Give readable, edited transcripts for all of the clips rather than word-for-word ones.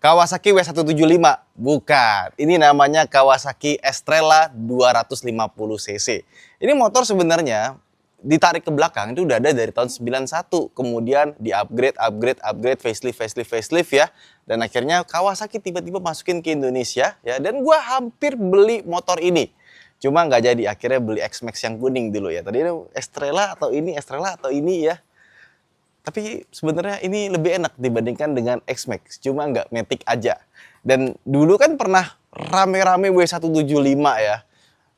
Kawasaki W175, bukan. Ini namanya Kawasaki Estrella 250 cc. Ini motor sebenarnya ditarik ke belakang itu udah ada dari tahun 91. Kemudian di-upgrade, facelift ya. Dan akhirnya Kawasaki tiba-tiba masukin ke Indonesia ya. Dan gua hampir beli motor ini. Cuma nggak jadi, akhirnya beli X-Max yang kuning dulu ya. Tadi Estrella atau ini ya. Tapi sebenarnya ini lebih enak dibandingkan dengan X-Max, cuma nggak Matic aja. Dan dulu kan pernah rame-rame W175 ya.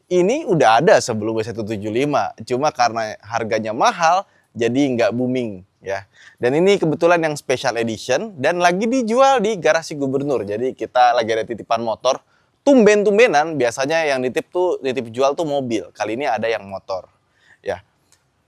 Ini udah ada sebelum W175, cuma karena harganya mahal, jadi nggak booming ya. Dan ini kebetulan yang special edition dan lagi dijual di garasi gubernur. Jadi kita lagi ada titipan motor. Tumben-tumbenan biasanya yang nitip jual tuh mobil. Kali ini ada yang motor ya.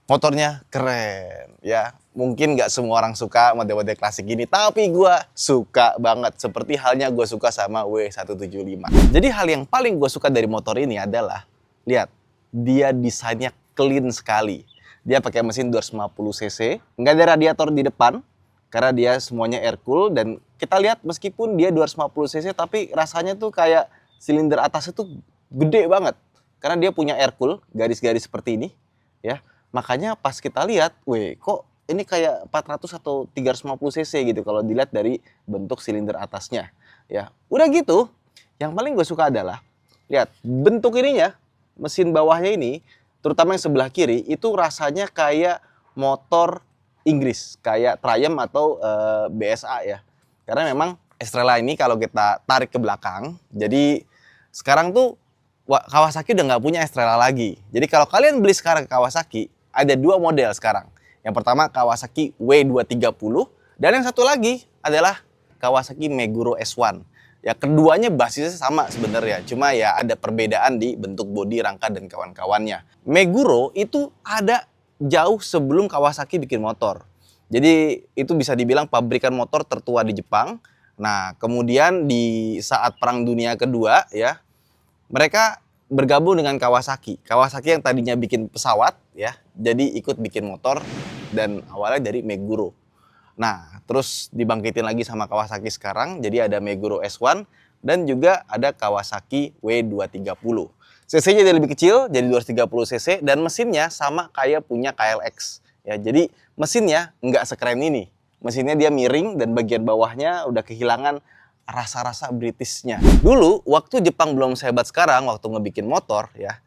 Motornya keren ya. Mungkin nggak semua orang suka model-model klasik gini, tapi gue suka banget. Seperti halnya gue suka sama W175. Jadi hal yang paling gue suka dari motor ini adalah, lihat, dia desainnya clean sekali. Dia pakai mesin 250 cc, nggak ada radiator di depan, karena dia semuanya air cool. Dan kita lihat meskipun dia 250 cc, tapi rasanya tuh kayak silinder atasnya tuh gede banget. Karena dia punya air cool, garis-garis seperti ini ya. Makanya pas kita lihat, kok ini kayak 400 atau 350 cc gitu kalau dilihat dari bentuk silinder atasnya ya. Udah gitu, yang paling gue suka adalah lihat bentuk ininya, mesin bawahnya ini, terutama yang sebelah kiri itu rasanya kayak motor Inggris, kayak Triumph atau BSA ya. Karena memang Estrella ini kalau kita tarik ke belakang, jadi sekarang tuh Kawasaki udah nggak punya Estrella lagi. Jadi kalau kalian beli sekarang Kawasaki, ada dua model sekarang. Yang pertama Kawasaki W230 dan yang satu lagi adalah Kawasaki Meguro S1. Ya keduanya basisnya sama sebenarnya, cuma ya ada perbedaan di bentuk bodi, rangka dan kawan-kawannya. Meguro itu ada jauh sebelum Kawasaki bikin motor. Jadi itu bisa dibilang pabrikan motor tertua di Jepang. Nah, kemudian di saat Perang Dunia Kedua ya, mereka bergabung dengan Kawasaki. Kawasaki yang tadinya bikin pesawat ya, jadi ikut bikin motor dan awalnya dari Meguro. Nah, terus dibangkitin lagi sama Kawasaki sekarang, jadi ada Meguro S1 dan juga ada Kawasaki W230. cc-nya jadi lebih kecil, jadi 230 cc dan mesinnya sama kayak punya KLX. Ya, jadi mesinnya nggak sekeren ini. Mesinnya dia miring dan bagian bawahnya udah kehilangan rasa-rasa Britishnya. Dulu waktu Jepang belum sehebat sekarang, waktu ngebikin motor ya,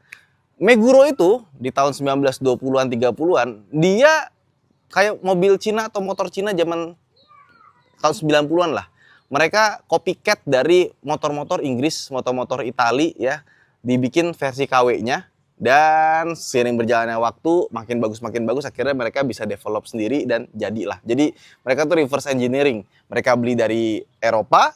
Meguro itu di tahun 1920-an 30-an dia kayak mobil Cina atau motor Cina zaman tahun 90-an lah. Mereka copycat dari motor-motor Inggris, motor-motor Itali ya, dibikin versi KW-nya. Dan seiring berjalannya waktu makin bagus akhirnya mereka bisa develop sendiri dan jadilah. Jadi mereka tuh reverse engineering. Mereka beli dari Eropa,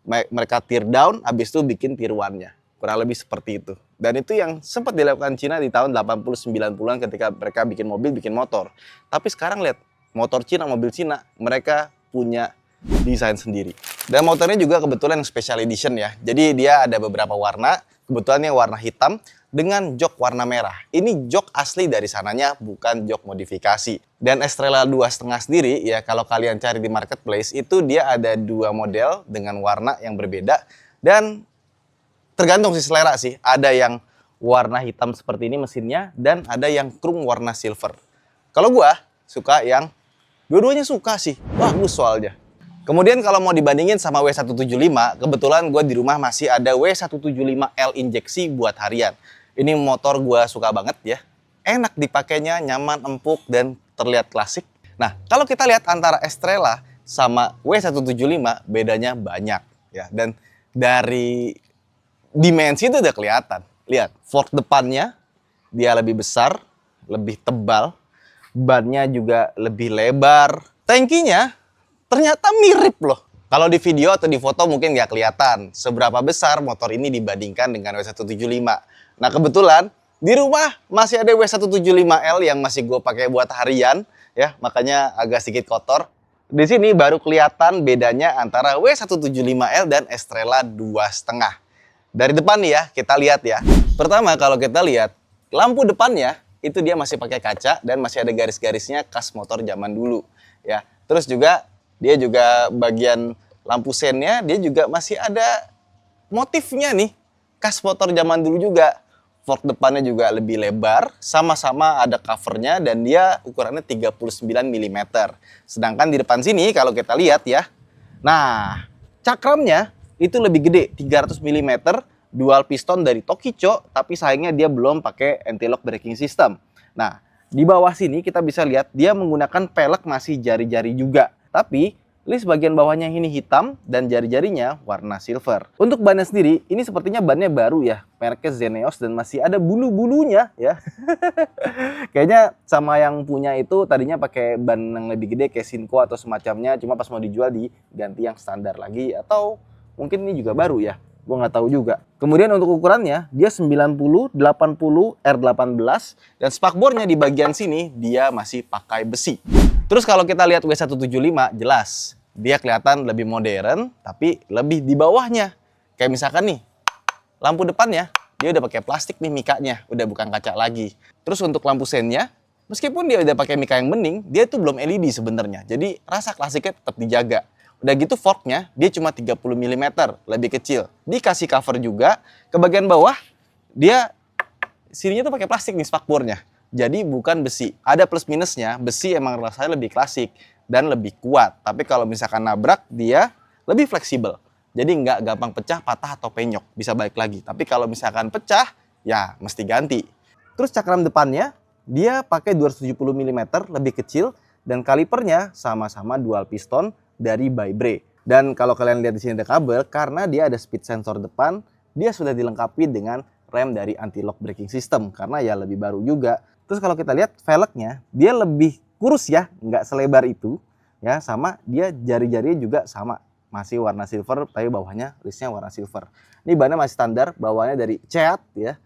mereka tear down, habis itu bikin tier 1-nya. Kurang lebih seperti itu. Dan itu yang sempat dilakukan Cina di tahun 80-90-an ketika mereka bikin mobil, bikin motor. Tapi sekarang lihat, motor Cina, mobil Cina, mereka punya desain sendiri. Dan motornya juga kebetulan special edition ya. Jadi dia ada beberapa warna, kebetulan yang warna hitam dengan jok warna merah. Ini jok asli dari sananya, bukan jok modifikasi. Dan Estrella 2,5 sendiri, ya kalau kalian cari di marketplace, itu dia ada dua model dengan warna yang berbeda. Dan tergantung sih selera sih. Ada yang warna hitam seperti ini mesinnya, dan ada yang chrome warna silver. Kalau gua suka yang dua-duanya suka sih, bagus soalnya. Kemudian kalau mau dibandingin sama W175, kebetulan gue di rumah masih ada W175L injeksi buat harian. Ini motor gue suka banget ya. Enak dipakainya, nyaman, empuk, dan terlihat klasik. Nah, kalau kita lihat antara Estrella sama W175, bedanya banyak ya. Dan dari dimensi itu udah kelihatan. Lihat, fork depannya dia lebih besar, lebih tebal. Bannya juga lebih lebar. Tankinya ternyata mirip loh. Kalau di video atau di foto mungkin nggak kelihatan seberapa besar motor ini dibandingkan dengan W175. Nah kebetulan di rumah masih ada W175L yang masih gue pakai buat harian ya, makanya agak sedikit kotor. Di sini baru kelihatan bedanya antara W175L dan Estrella 2,5. Dari depan nih ya, kita lihat ya. Pertama kalau kita lihat lampu depannya itu dia masih pakai kaca dan masih ada garis-garisnya khas motor zaman dulu ya. Terus juga dia juga bagian lampu sennya dia juga masih ada motifnya nih, khas motor zaman dulu juga. Fork depannya juga lebih lebar, sama-sama ada covernya dan dia ukurannya 39 mm. Sedangkan di depan sini kalau kita lihat ya, nah cakramnya itu lebih gede, 300 mm, dual piston dari Tokicho, tapi sayangnya dia belum pakai anti-lock braking system. Nah, di bawah sini kita bisa lihat dia menggunakan pelek masih jari-jari juga, tapi list bagian bawahnya ini hitam dan jari-jarinya warna silver. Untuk bannya sendiri, ini sepertinya bannya baru ya, mereknya Zeneos dan masih ada bulu-bulunya ya. Kayaknya sama yang punya itu tadinya pakai ban yang lebih gede kayak Sinco atau semacamnya, cuma pas mau dijual diganti yang standar lagi atau mungkin ini juga baru ya. Gua nggak tahu juga. Kemudian untuk ukurannya dia 90, 80, R18 dan spakbornya di bagian sini dia masih pakai besi. Terus kalau kita lihat W175 jelas dia kelihatan lebih modern tapi lebih di bawahnya. Kayak misalkan nih lampu depannya dia udah pakai plastik nih mikanya, udah bukan kaca lagi. Terus untuk lampu sennya meskipun dia udah pakai mika yang bening, dia tuh belum LED sebenarnya. Jadi rasa klasiknya tetap dijaga. Udah gitu forknya dia cuma 30 mm, lebih kecil. Dikasih cover juga. Ke bagian bawah dia sininya tuh pakai plastik nih spakbornya. Jadi bukan besi. Ada plus minusnya, besi emang rasanya lebih klasik dan lebih kuat. Tapi kalau misalkan nabrak dia lebih fleksibel. Jadi nggak gampang pecah, patah atau penyok, bisa balik lagi. Tapi kalau misalkan pecah, ya mesti ganti. Terus cakram depannya dia pakai 270 mm, lebih kecil dan kalipernya sama-sama dual piston dari Bybre. Dan kalau kalian lihat di sini ada kabel, karena dia ada speed sensor depan, dia sudah dilengkapi dengan rem dari anti-lock braking system karena ya lebih baru juga. Terus kalau kita lihat velgnya, dia lebih kurus ya, nggak selebar itu ya, sama dia jari-jarinya juga sama, masih warna silver tapi bawahnya listnya warna silver. Ini bannya masih standar, bawahnya dari Ceat ya,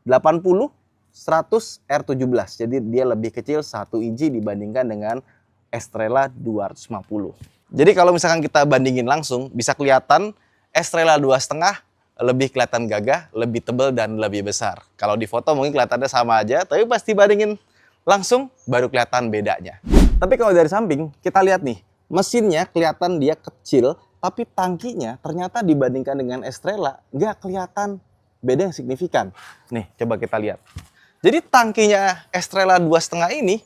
80 100 R17. Jadi dia lebih kecil 1 inci dibandingkan dengan Estrella 250. Jadi kalau misalkan kita bandingin langsung, bisa kelihatan Estrella 2,5 lebih kelihatan gagah, lebih tebal dan lebih besar. Kalau di foto mungkin kelihatannya sama aja, tapi pasti bandingin langsung baru kelihatan bedanya. Tapi kalau dari samping kita lihat nih, mesinnya kelihatan dia kecil, tapi tangkinya ternyata dibandingkan dengan Estrella nggak kelihatan beda yang signifikan. Nih, coba kita lihat. Jadi tangkinya Estrella 2,5 ini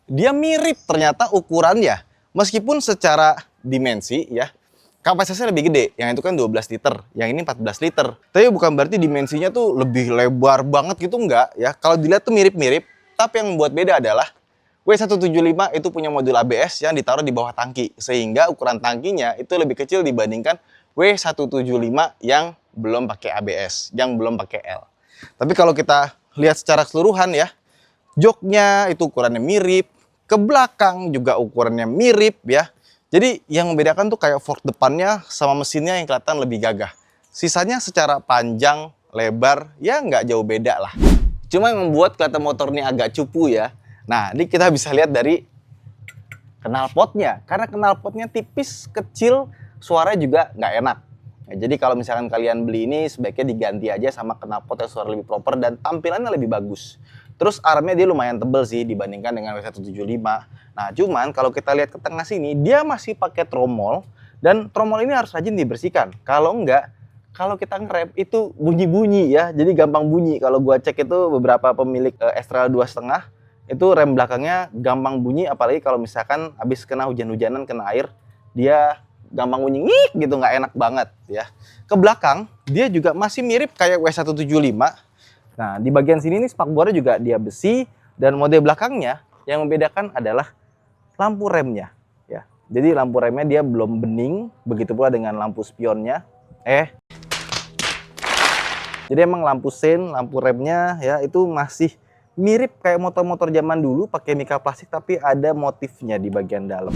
dia mirip ternyata ukurannya. Meskipun secara dimensi ya, kapasitasnya lebih gede, yang itu kan 12 liter, yang ini 14 liter. Tapi bukan berarti dimensinya tuh lebih lebar banget gitu, enggak ya. Kalau dilihat tuh mirip-mirip, tapi yang membuat beda adalah W175 itu punya modul ABS yang ditaruh di bawah tangki, sehingga ukuran tangkinya itu lebih kecil dibandingkan W175 yang belum pakai ABS, yang belum pakai L. Tapi kalau kita lihat secara keseluruhan ya, joknya itu ukurannya mirip, ke belakang juga ukurannya mirip ya. Jadi yang membedakan tuh kayak fork depannya sama mesinnya yang kelihatan lebih gagah. Sisanya secara panjang, lebar, ya nggak jauh beda lah. Cuma yang membuat kelihatan motor ini agak cupu ya. Nah, ini kita bisa lihat dari knalpotnya. Karena knalpotnya tipis, kecil, suaranya juga nggak enak. Nah, jadi kalau misalkan kalian beli ini sebaiknya diganti aja sama knalpot yang suara lebih proper dan tampilannya lebih bagus. Terus armnya dia lumayan tebel sih dibandingkan dengan W175. Nah, cuman kalau kita lihat ke tengah sini, dia masih pakai tromol. Dan tromol ini harus rajin dibersihkan. Kalau enggak, kalau kita ngerem itu bunyi-bunyi ya. Jadi gampang bunyi. Kalau gua cek itu beberapa pemilik Estrella 2,5, itu rem belakangnya gampang bunyi. Apalagi kalau misalkan habis kena hujan-hujanan, kena air, dia gampang bunyi ngik gitu, nggak enak banget ya. Ke belakang, dia juga masih mirip kayak W175. Nah, di bagian sini nih spakbornya juga dia besi dan mode belakangnya yang membedakan adalah lampu remnya ya. Jadi lampu remnya dia belum bening, begitu pula dengan lampu spionnya. Jadi emang lampu sen, lampu remnya ya itu masih mirip kayak motor-motor zaman dulu pakai mika plastik tapi ada motifnya di bagian dalam.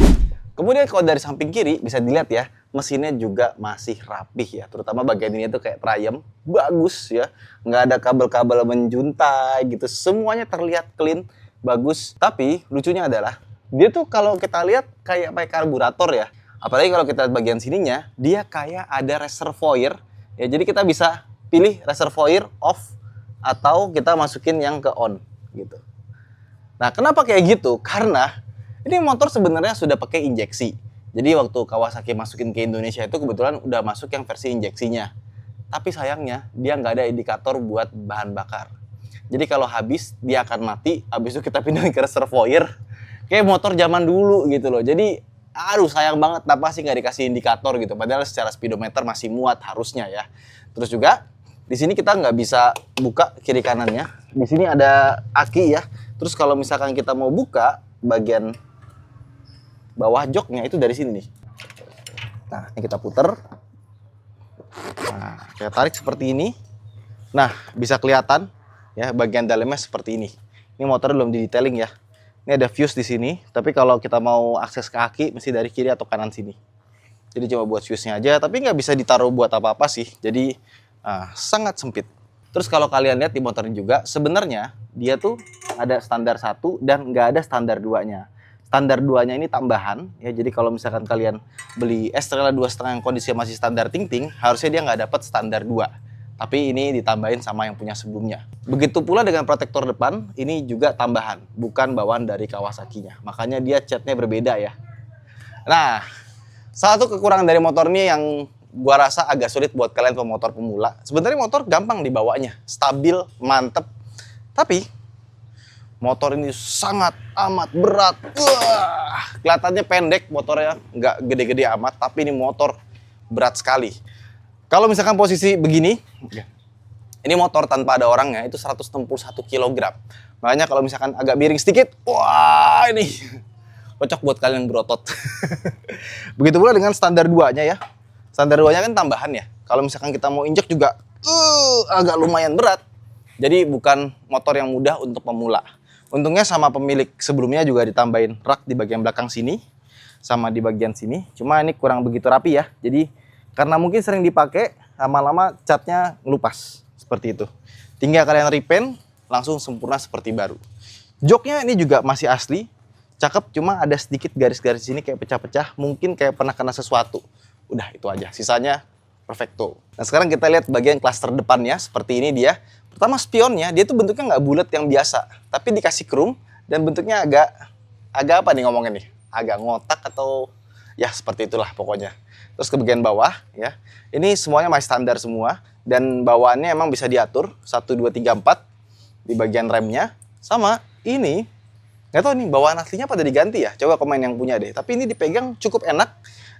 Kemudian kalau dari samping kiri bisa dilihat ya, mesinnya juga masih rapih ya. Terutama bagian ini tuh kayak Triumph, bagus ya. Nggak ada kabel-kabel menjuntai gitu. Semuanya terlihat clean, bagus. Tapi lucunya adalah, dia tuh kalau kita lihat kayak pakai karburator ya. Apalagi kalau kita lihat bagian sininya, dia kayak ada reservoir. Ya, jadi kita bisa pilih reservoir off atau kita masukin yang ke on gitu. Nah, kenapa kayak gitu? Karena ini motor sebenarnya sudah pakai injeksi. Jadi waktu Kawasaki masukin ke Indonesia itu kebetulan udah masuk yang versi injeksinya. Tapi sayangnya dia nggak ada indikator buat bahan bakar. Jadi kalau habis dia akan mati, habis itu kita pindahin ke reservoir. Kayak motor zaman dulu gitu loh. Jadi aduh sayang banget, kenapa sih nggak dikasih indikator gitu. Padahal secara speedometer masih muat harusnya ya. Terus juga di sini kita nggak bisa buka kiri kanannya. Di sini ada aki ya. Terus kalau misalkan kita mau buka bagian bawah joknya itu dari sini nih. Nah, ini kita puter. Nah, kita tarik seperti ini. Nah, bisa kelihatan ya bagian dalamnya seperti ini. Ini motor belum di detailing ya. Ini ada fuse di sini, tapi kalau kita mau akses ke aki mesti dari kiri atau kanan sini. Jadi cuma buat fuse-nya aja, tapi nggak bisa ditaruh buat apa-apa sih. Jadi sangat sempit. Terus kalau kalian lihat di motor ini juga, sebenarnya dia tuh ada standar 1 dan nggak ada standar 2-nya. Standar 2-nya ini tambahan, ya. Jadi kalau misalkan kalian beli Estrella 2,5 yang kondisinya masih standar ting-ting, harusnya dia nggak dapat standar 2. Tapi ini ditambahin sama yang punya sebelumnya. Begitu pula dengan protektor depan, ini juga tambahan, bukan bawaan dari Kawasaki-nya. Makanya dia catnya berbeda ya. Nah, salah satu kekurangan dari motor ini yang gua rasa agak sulit buat kalian pemotor pemula. Sebenarnya motor gampang dibawanya, stabil, mantep. Tapi motor ini sangat amat berat. Wah, kelihatannya pendek motornya, nggak gede-gede amat, tapi ini motor berat sekali. Kalau misalkan posisi begini, ini motor tanpa ada orangnya itu 161 kg. Makanya kalau misalkan agak miring sedikit, wah ini cocok buat kalian berotot. Begitu pula dengan standar 2-nya ya. Standar 2-nya kan tambahan ya. Kalau misalkan kita mau injek juga agak lumayan berat. Jadi bukan motor yang mudah untuk pemula. Untungnya sama pemilik sebelumnya juga ditambahin rak di bagian belakang sini sama di bagian sini. Cuma ini kurang begitu rapi ya. Jadi karena mungkin sering dipakai, lama-lama catnya ngelupas seperti itu. Tinggal kalian repaint, langsung sempurna seperti baru. Joknya ini juga masih asli, cakep, cuma ada sedikit garis-garis sini kayak pecah-pecah, mungkin kayak pernah kena sesuatu. Udah itu aja, sisanya perfecto. Nah sekarang kita lihat bagian klaster depannya, seperti ini dia. Pertama spionnya, dia tuh bentuknya nggak bulat yang biasa, tapi dikasih chrome dan bentuknya agak apa nih ngomongnya nih? Agak ngotak atau ya seperti itulah pokoknya. Terus ke bagian bawah ya, ini semuanya masih standar semua dan bawaannya emang bisa diatur 1, 2, 3, 4 di bagian remnya. Sama ini nggak tahu nih bawaan aslinya pada diganti ya, coba komen yang punya deh. Tapi ini dipegang cukup enak.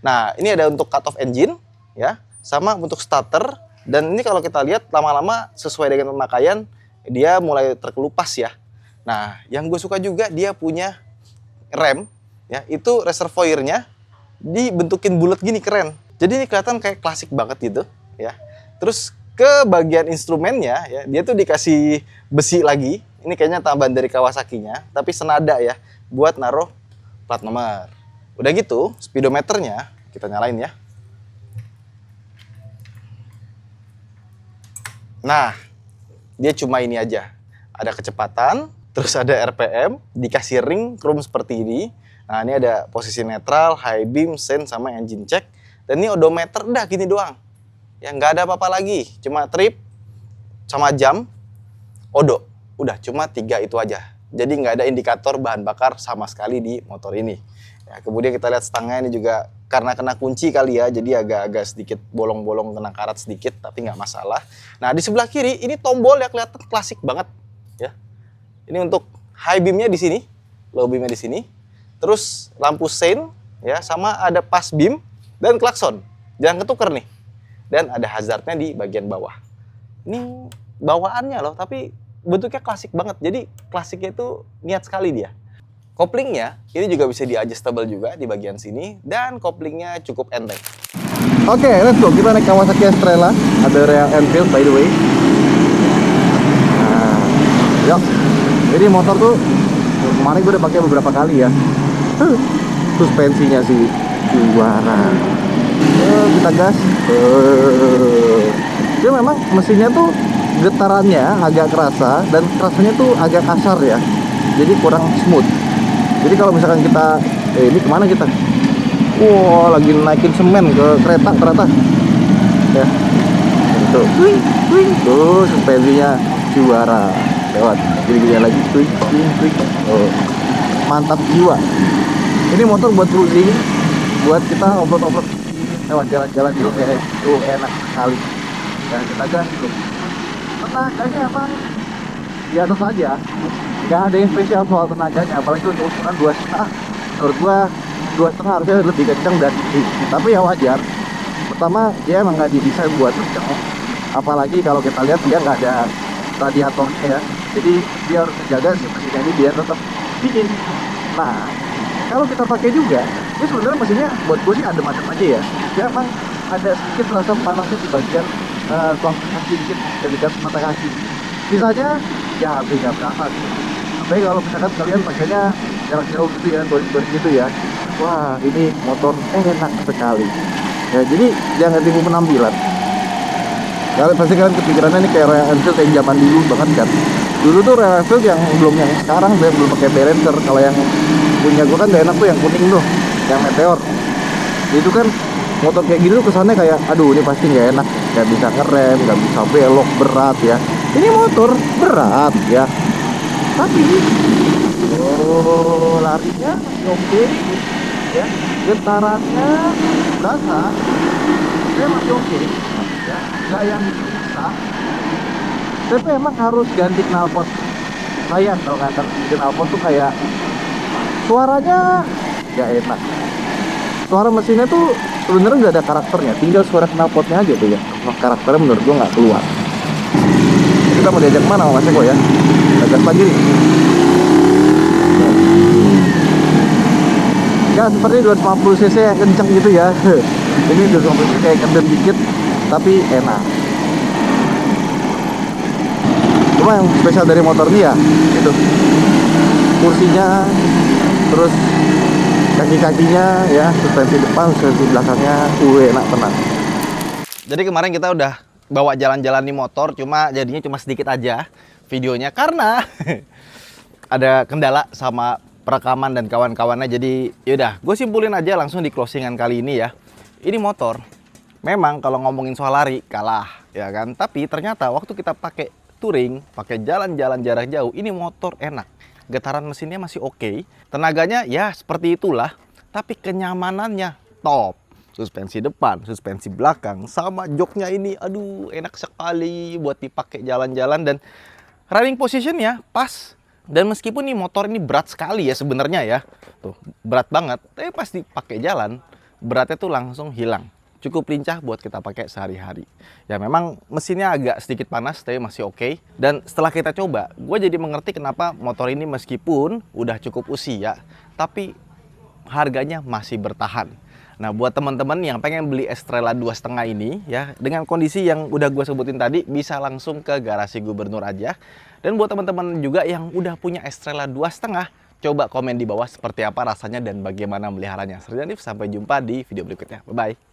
Nah ini ada untuk cut off engine ya, sama untuk starter. Dan ini kalau kita lihat lama-lama sesuai dengan pemakaian dia mulai terkelupas ya. Nah yang gue suka juga dia punya rem ya, itu reservoirnya dibentukin bulat gini, keren. Jadi ini kelihatan kayak klasik banget gitu ya. Terus ke bagian instrumennya ya, dia tuh dikasih besi lagi. Ini kayaknya tambahan dari Kawasaki-nya, tapi senada ya buat naruh plat nomor. Udah gitu, speedometernya kita nyalain ya. Nah, dia cuma ini aja. Ada kecepatan, terus ada RPM, dikasih ring chrome seperti ini. Nah, ini ada posisi netral, high beam, sense, sama engine check. Dan ini odometer, udah gini doang. Ya, nggak ada apa-apa lagi. Cuma trip, sama jam, odo. Udah, cuma 3 itu aja. Jadi nggak ada indikator bahan bakar sama sekali di motor ini. Ya, kemudian kita lihat stangnya ini juga karena kena kunci kali ya, jadi agak-agak sedikit bolong-bolong, kena karat sedikit, tapi nggak masalah. Nah, di sebelah kiri, ini tombol ya kelihatan klasik banget. Ya. Ini untuk high beamnya di sini, low beamnya di sini. Terus lampu sein ya, sama ada pass beam dan klakson. Jangan ketuker nih. Dan ada hazardnya di bagian bawah. Ini bawaannya loh, tapi bentuknya klasik banget. Jadi klasiknya itu niat sekali dia. Koplingnya ini juga bisa di-adjustable juga di bagian sini dan koplingnya cukup enteng. Oke, let's go. Kita naik Kawasaki Estrella. Ada Royal Enfield by the way. Nah, yuk. Jadi motor tuh kemarin gue udah pakai beberapa kali ya. Suspensinya sih juara. Kita gas. Dia memang mesinnya tuh getarannya agak kerasa dan kerasanya tuh agak kasar ya. Jadi kurang smooth. Jadi kalau misalkan kita ini kemana kita? Wow, lagi naikin semen ke kereta ternyata. Ya. Tuh. Tuh suspensinya juara. Lewat. Gini-gini lagi. Oh. Mantap jiwa. Ini motor buat cruising buat kita obrol-obrol lewat jalan-jalan dulu kayak itu enak sekali. Dan kita gas dulu. Tenaganya apa? Biasa saja. Nggak ada yang spesial soal tenaganya, apalagi untuk ukuran 2,5. Menurut gua 2,5 harusnya lebih kencang dari ini. Tapi ya wajar. Pertama dia emang nggak didesain buat kencang. Apalagi kalau kita lihat dia nggak ada radiatornya ya. Jadi dia harus menjaga si mesinnya ini biar tetap dingin. Nah, kalau kita pakai juga, ini sebenarnya mesinnya buat gue sih ada macam aja ya. Dia emang ada sedikit rasa panasnya di bagian tuang kaki dikit dekat mata kaki. Sisanya ya hampir nggak berasa gitu. Tapi kalau misalkan kalian pakainya jarak jauh gitu ya, touring gitu ya, wah ini motor enak sekali. Ya jadi jangan tipu penampilan. Kalian kepikirannya ini kayak Royal Enfield yang zaman dulu banget kan. Dulu tuh Royal Enfield yang belum yang sekarang, dia belum pakai Balancer. Kalau yang punya gue kan gak enak tuh yang kuning tuh, yang Meteor. Itu kan motor kayak gitu tuh kesannya kayak aduh ini pasti nggak enak, nggak bisa ngerem, nggak bisa belok, berat ya. Ini motor berat ya, tapi larinya oke ya, getarannya berasa, dia masih oke ya, nggak yang bisa. Tapi emang harus ganti knalpot. Sayang kalau nggak ganti knalpot tuh kayak suaranya nggak enak. Suara mesinnya tuh sebenarnya udah ada karakternya, tinggal suara knalpotnya aja tuh ya. Karakternya menurut gua nggak keluar. Kita mau diajak mana sama Mas Eko ya? Ajak lagi nih. Ya seperti 250 cc yang kenceng gitu ya. Ini 250 cc kayak kendem dikit, tapi enak. Cuma yang spesial dari motor ini ya itu kursinya, terus kaki-kakinya ya, suspensi depan, suspensi belakangnya, enak tenang. Jadi kemarin kita udah bawa jalan-jalan di motor, jadinya cuma sedikit aja videonya karena ada kendala sama perekaman dan kawan-kawannya. Jadi yaudah, gue simpulin aja langsung di closingan kali ini ya. Ini motor memang kalau ngomongin soal lari kalah ya kan, tapi ternyata waktu kita pakai touring, pakai jalan-jalan jarak jauh, ini motor enak. Getaran mesinnya masih oke, tenaganya ya seperti itulah, tapi kenyamanannya top. Suspensi depan, suspensi belakang, sama joknya ini, aduh enak sekali buat dipakai jalan-jalan, dan riding positionnya pas. Dan meskipun nih motor ini berat sekali ya sebenarnya ya, tuh berat banget, tapi pas dipakai jalan beratnya tuh langsung hilang. Cukup lincah buat kita pakai sehari-hari. Ya memang mesinnya agak sedikit panas, tapi masih oke. Dan setelah kita coba, gue jadi mengerti kenapa motor ini meskipun udah cukup usia, tapi harganya masih bertahan. Nah buat teman-teman yang pengen beli Estrella 2,5 ini ya, dengan kondisi yang udah gue sebutin tadi, bisa langsung ke garasi Gubernur aja. Dan buat teman-teman juga yang udah punya Estrella 2,5, coba komen di bawah seperti apa rasanya dan bagaimana meliharanya. Saya Janif, sampai jumpa di video berikutnya. Bye-bye.